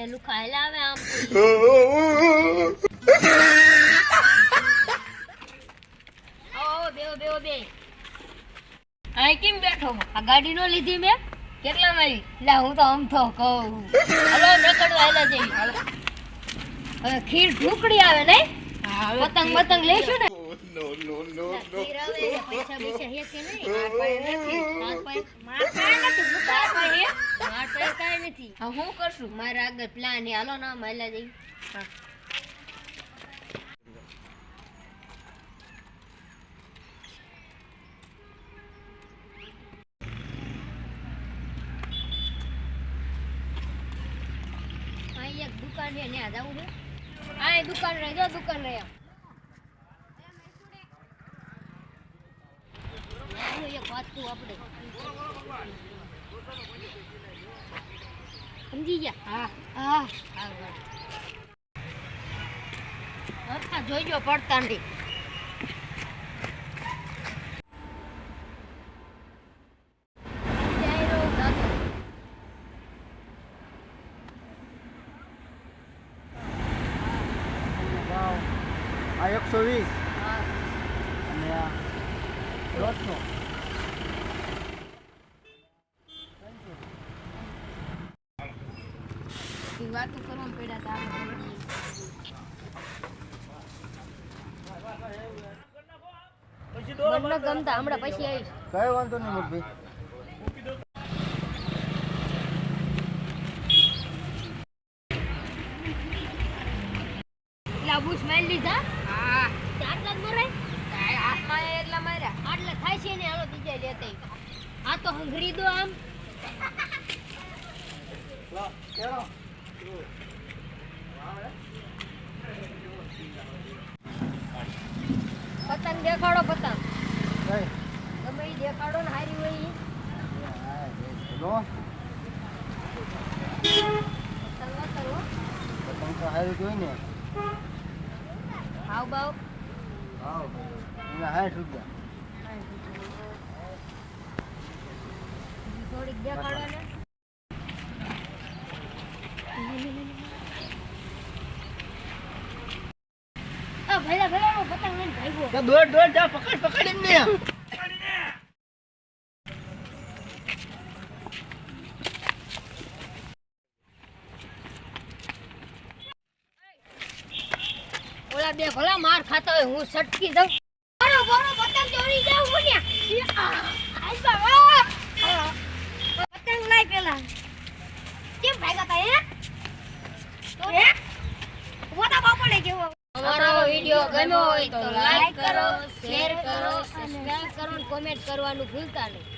પેલું ખાઈ લાવે આમ બેવો બે આ કેમ બેઠો આ ગાડી નો લીધી મેં કેટલા મળી લે હું તો આમ તો કહું હાલો રખડવા આલા જઈ હવે ખીર ઢુકડી આવે નહીં પતંગ પતંગ લેશું ને ખીર આવે પૈસા પૈસા હે કે નહીં માર પાસે કાંઈ નથી હવે હું કરશું મારા આગળ પ્લાન હે હાલો ના માયલા જઈ એક દુકાન છે ને જાવું છે આ દુકાન રહી જો દુકાન રહી એક વાત તું આપણે સમજી ગયા હા હા જોઈજો પડતા નહીં આ 120 અને આ 100 ઈ વાતો કરવા પડ્યા તા મને ગમતા હમણાં પછી આવીશ કઈ વાંધો નહીં મોટભાઈ લાબુ સ્માઈલ લીધા હા આટલા જ મરાય કાય હાથમાં એટલા માર્યા આટલા થાય છે ને હાલો બીજા લેતા આ તો હંગરી દો આમ લો કેરો પતંગ દેખાડો પતંગ કઈ તમે ઈ દેખાડો ને હારી હોય ઈ લો પતંગ કરો પતંગ તો હારી જોઈ ને હાવ બાવ હાવ એના 60 રૂપિયા થોડીક દેખાડો ને આ ભલા ભલા પતંગ લઈને ભાગ્યો તો દોડ જા પકડ એમને ઓલા બે ભલા માર ખાતા હોય હું સટકી દઉં બોરો બોરો પતંગ ચોરી જાવ મુન્યા આઈ બાબા પતંગ લાઈ પેલા કેમ ભાગ્યા તા હે તો હે વોટા બાપડે કેવો અમારો વિડિયો ગમ્યો હોય તો લાઈક કરો શેર કરો સબસ્ક્રાઇબ કરો અને કોમેન્ટ કરવાનું ભૂલતા નહીં